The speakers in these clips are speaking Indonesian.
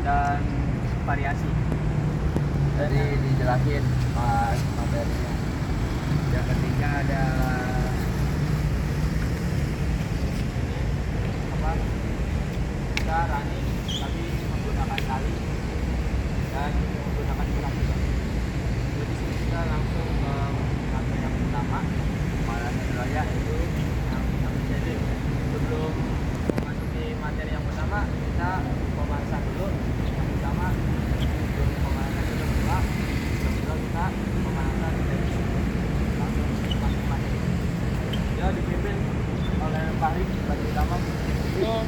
dan variasi. Jadi dijelasin Mas materinya. Yang ketiga ada apa? Kita running tapi menggunakan tali dan menggunakan gerak juga. Jadi di sini kita langsung ke materi yang pertama, pemanasan dulu ya, yaitu yang ABCD. Sebelum memasuki materi yang pertama, kita pemanasan dulu. Yang pertama, sebelum pemanasan yang kedua kita pemanasan dari langsung masuk materi. Ya dipimpin oleh Fahri sebagai utama. Belum.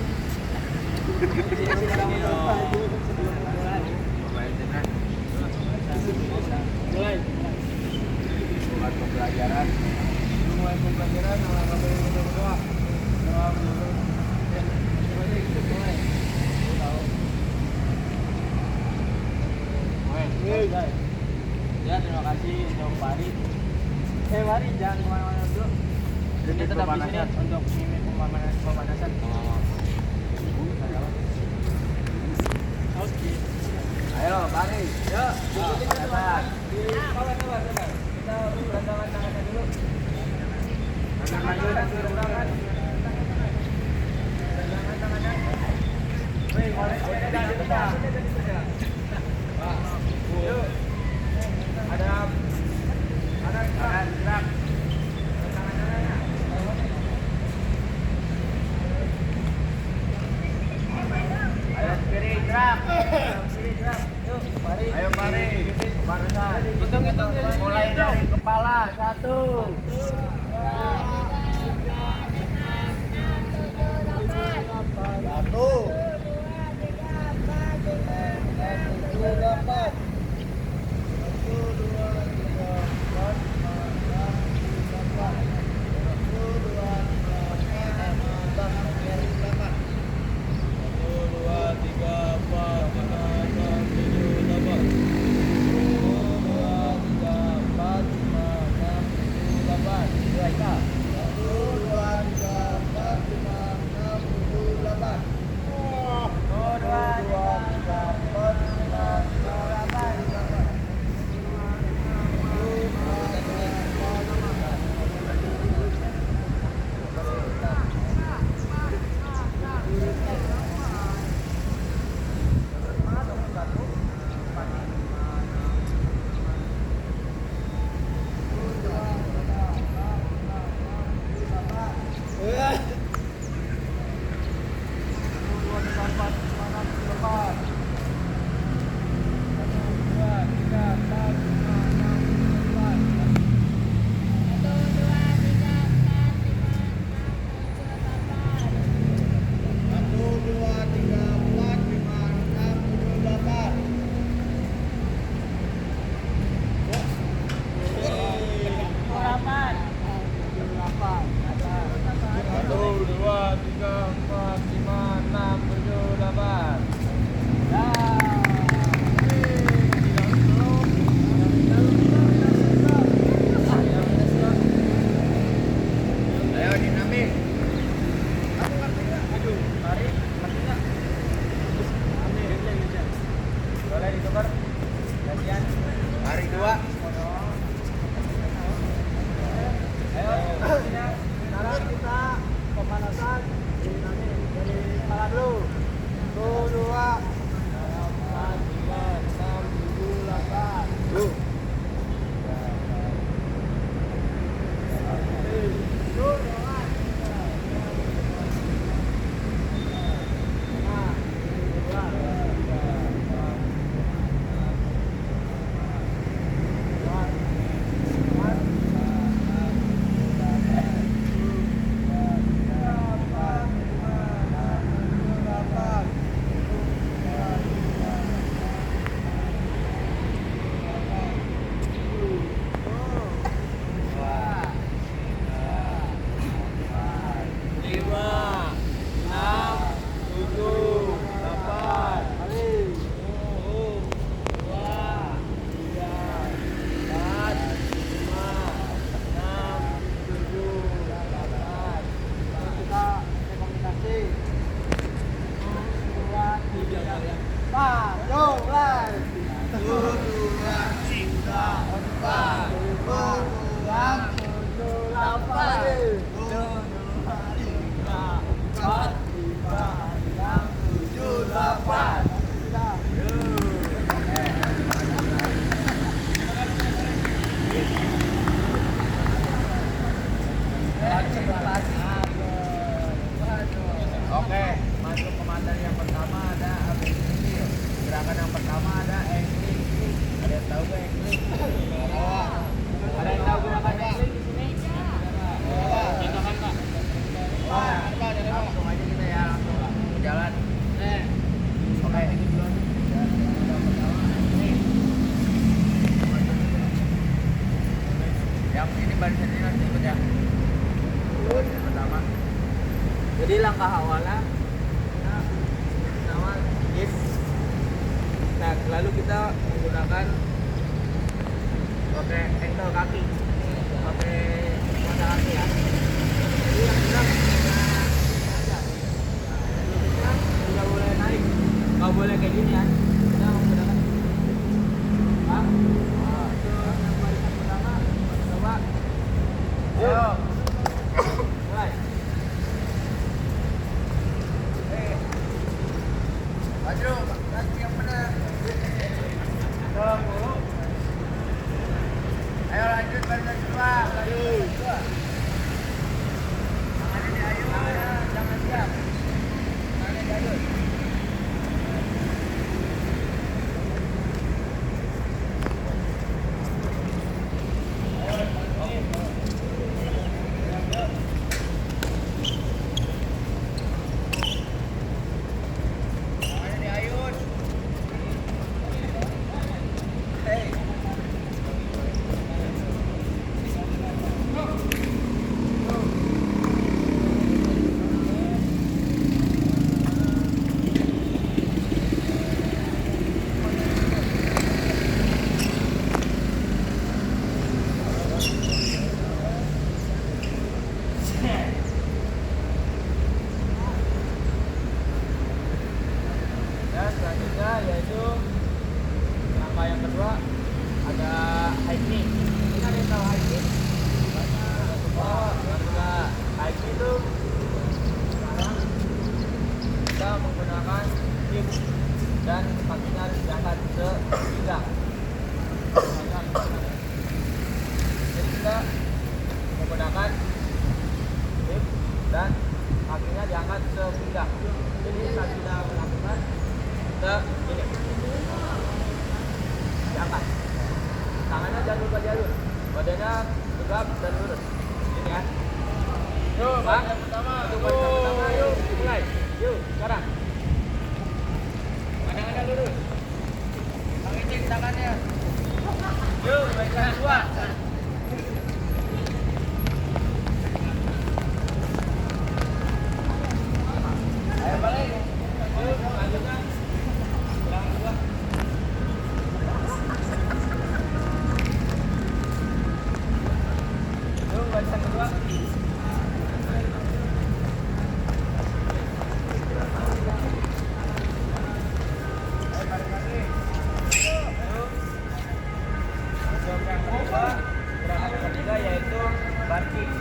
Mulai. Bukan pembelajaran. Mulai pembelajaran alhamdulillah kita berdoa. Doa dulu. Mulai. Tahu. Mulai. Ya, terima kasih untuk Fahri. Fahri jangan kemana-mana dulu. Ini tetap di sini untuk mimik pemanasan. Oke. Ayo, Fahri. Yuk, ikutin teman. Sabar. Kita berantakan tangannya dulu. Maju dan berantakan. Berantakan tangannya. Woi, boleh kita. Yuk. Ada kanan gerak. Ayo kiri gerak. Yuk, Fahri. Ayo Fahri. Pemanasan. Hitung. Mulai dari kepala. 1. 1, Oke, masuk ke materi yang pertama ada abcd. Gerakan yang pertama ada angling. Ada yang tahu gak angling? Ada yang tahu gerakan angling di sini? Contohkan Pak. Langsung aja kita ya, langsung jalan. Oke. Yang ini barisan ini harus ikut ya. Barisan pertama. Jadi langkah awalnya awal hip. Nah, lalu kita menggunakan pakai ankle kaki, pakai mata kaki ya. Jadi yang kita sudah boleh naik, nggak boleh kayak gini ya. Kita menggunakan yang barisan pertama, coba. Ayo. Mulai. Maju, kaki yang benar. Ayo lanjut barisan kedua. Tangannya diayun, jangan siap. Tangannya diayun. Tangannya diayun. Hey. Dan selanjutnya yaitu langkah yang kedua ada high knee. Ini ada yang tahu high knee? High knee itu sekarang kita menggunakan hip dan kakinya diangkat ke pinggang. Jadi kita menggunakan hip dan kakinya diangkat ke pinggang. Jadi saat kita melakukan kita ini diangkat, tangannya jangan lupa dialur, badannya tegap dan lurus. Ini ya. Yuk, barisan pertama. Untuk barisan pertama, yuk mulai. Yuk, sekarang. Pandangannya lurus. Pakai tangannya. Yuk, barisan kedua. Ayo balik. Yuk, selanjutnya. Gerakan kedua. Yuk, barisan kedua. Untuk yang ketiga, gerakan yang ketiga yaitu barking.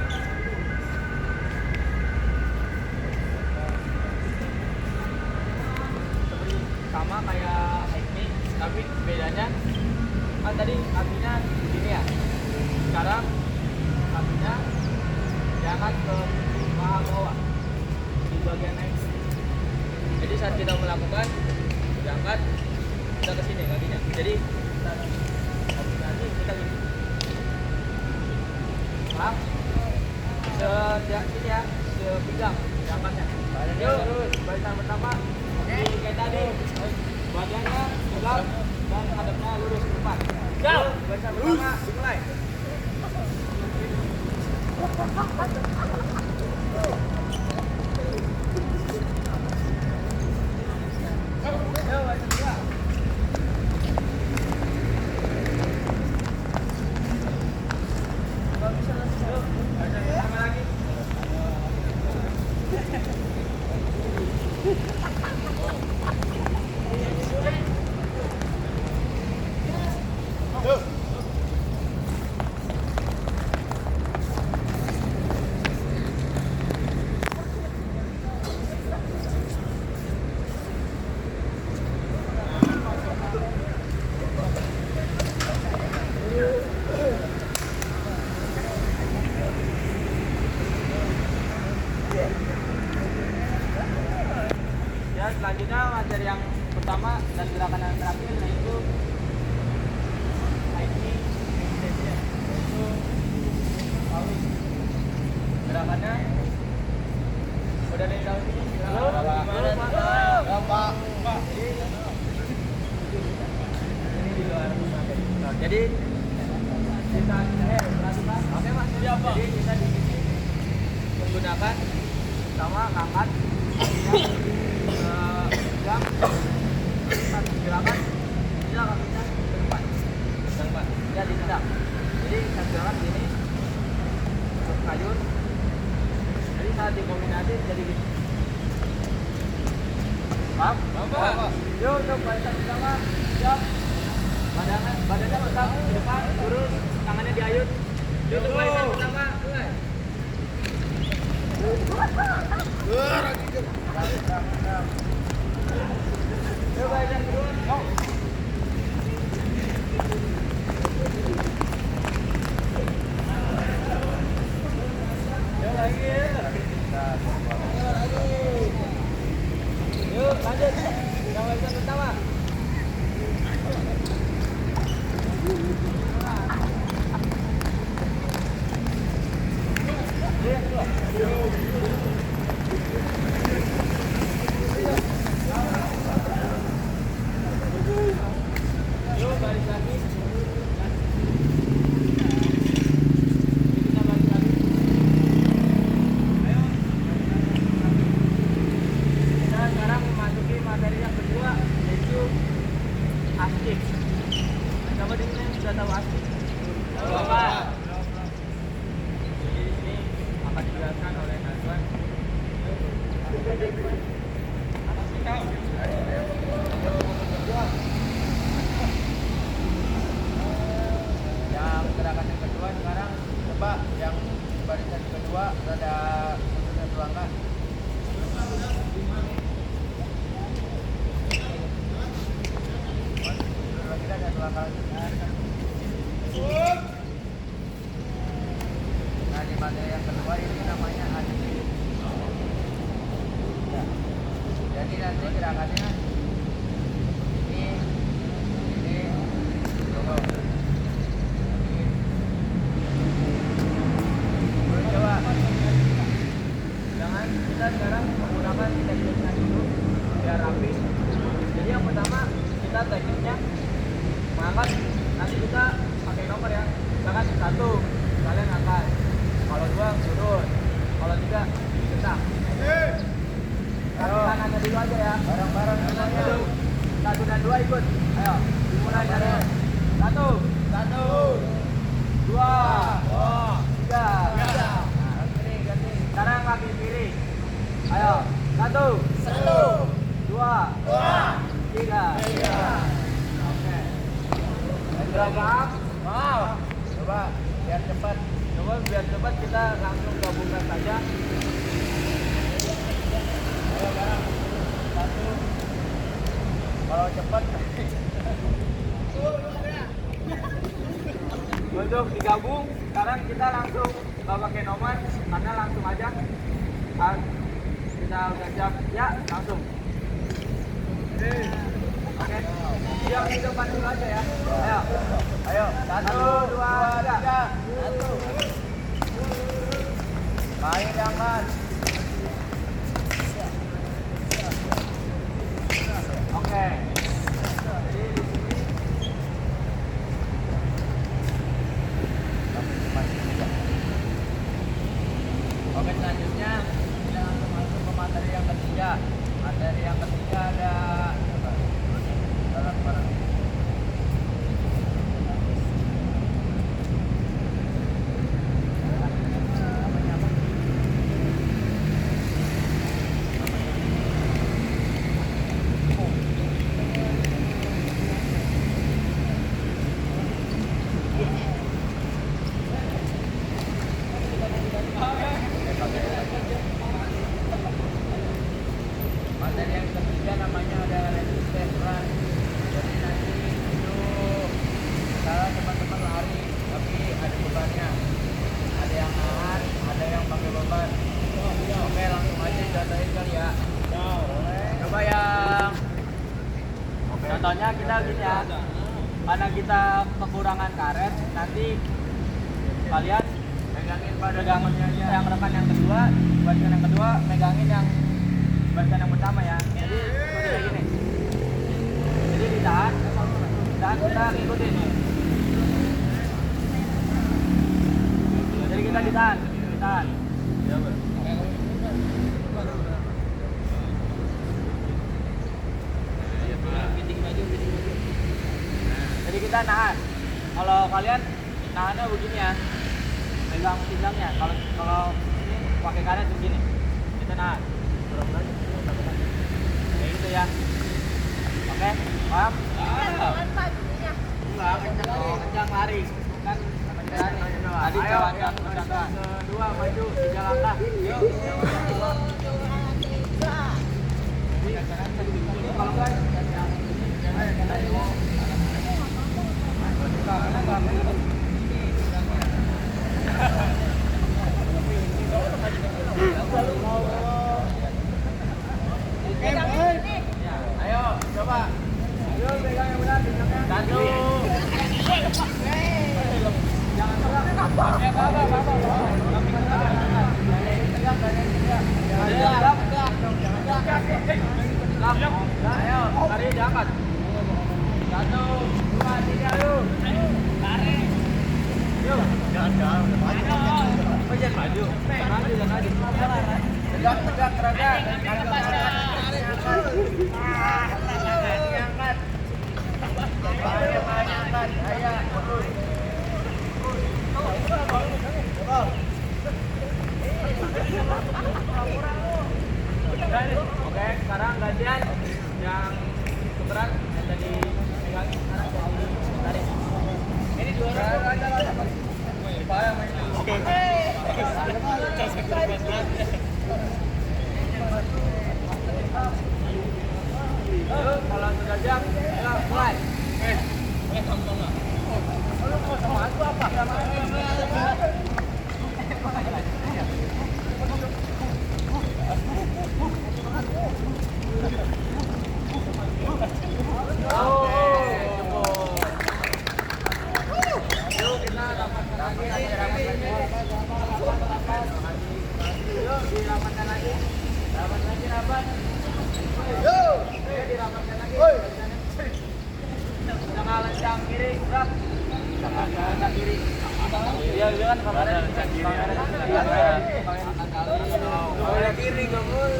Seperti sama kayak high knee, tapi bedanya kan tadi kakinya begini ya. Sekarang kakinya diangkat ke paha bawah di bagian naik. Jadi saat kita melakukan diangkat kita ke sini kakinya. Jadi kita gini. Paham? Ini ya, sepinggang diangkatnya. Yuk, terus barisan pertama. Ini kayak tadi. Badannya tegap dan hadapnya lurus ke depan. Yuk, barisan pertama dimulai. Yuk, barisan kedua. Yuk, barisan pertama lagi. Dan selanjutnya materi yang pertama dan gerakan yang terakhir yaitu hiking extension, yaitu paus. Gerakannya udah dari daun ini. Ini di luar materi. Nah, jadi kita perhatikan. Oke mas. Jadi kita di sini menggunakan sama angkat yang gerakan ini kakinya ke depan ya ditendang. Jadi saya gerakan gini kayun, jadi saat dikombinasi jadi gini. Paham? Yuk coba barisan pertama, siap. Badannya besar ke depan, turun, tangannya diayun. Yuk coba barisan pertama, mulai. Yuk barisan kedua, go. Yuk lagi. Yuk lanjut, yang barisan pertama. Yuk balik lagi. Kita balik lagi. Ayo. Kita sekarang memasuki materi yang kedua, yaitu asik. Siapa di sini yang sudah tahu asik? Bapak. Jadi di sini akan dijelaskan oleh Nazwan. Yang gerakan yang kedua sekarang coba yang barisan kedua ada munculnya tulangkan. Lagi ada tulangkan. Nah di materi yang kedua ini namanya asik. Ya. Jadi nanti gerakannya ini coba. Coba. Jangan kita sekarang menggunakan tekniknya dulu biar rapi. Jadi yang pertama kita tekniknya mengangkat, nanti kita pakai nomor ya. Misalkan 1 kalian angkat, kalau 2 turun, kalau 3 ditendang. Kalau kanan dulu aja ya, bareng-bareng semuanya. 1 dan 2 ikut. Ayo, dimulai dari 1, 2, 3. Ganti. Sekarang kaki kiri. Ayo, 1, 2, 3. Oke. Berapa? Wow. Coba biar cepat. Coba biar cepat kita langsung gabungkan saja. Ayo bareng. 1. Kalau cepat Untuk digabung, sekarang kita langsung nggak pakai nomor karena langsung aja. Saat kita udah siap, ya langsung. Oke. Yang di depan dulu aja ya. Ayo. 1, 2, 3. Kain diangkat. Oke. Jadi di sini Oke, selanjutnya kita langsung masuk ke materi yang ketiga. Materi yang ketiga ada barang-barang. Materi yang ketiga namanya ada Contohnya kita gini ya, karena kita kekurangan karet, nanti kalian Pegangin pada megangin yang rekan yang kedua, barisan yang kedua megangin yang barisan yang pertama ya. Jadi seperti kayak gini. Jadi ditahan, kita ngikutin nih. Jadi kita ditahan. Ya, Bang. Jadi kita nahan. Kalau kalian nahannya begini ya, pegang pinggangnya. Kalau ini pakai karet begini, kita nahan. Kayak gitu ya. Oke, paham? Enggak, Kencang lari. Kan tadi Ayo, jalan kedua maju 3 langkah. Yuk. Kalau enggak Ayo, coba. Ayo pegang yang benar, pinggangnya. Satu. jangan terak. Ya, ayo, tarik diangkat. 1, 2, 3, yuk. Tarik. Yuk. Jangan maju. Jangan maju. Tegak kerada. Diangkat. Diangkat. Ayo, terus. Oke, sekarang gantian yang tukeran yang tadi megangin sekarang jadi tarik. Ini 2 orang aja lah. Oke. Kalau sudah siap, ayo mulai. Lu mau sama aku apa? Lencang kiri, gerak. Lencang kiri. Iya, kan kameranya lencang kiri. Boleh kiri, enggak boleh.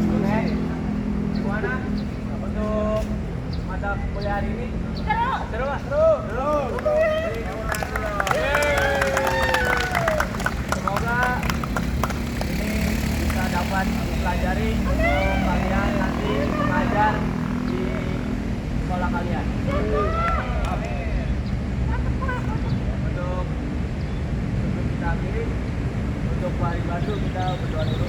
Oke. Gimana untuk mata kuliah hari ini? Seru, Mas? Seru. Semoga ini bisa dapat dipelajari untuk kalian nanti mengajar di sekolah kalian. Untuk kita akhiri, untuk Pak Badu kita berdoa dulu.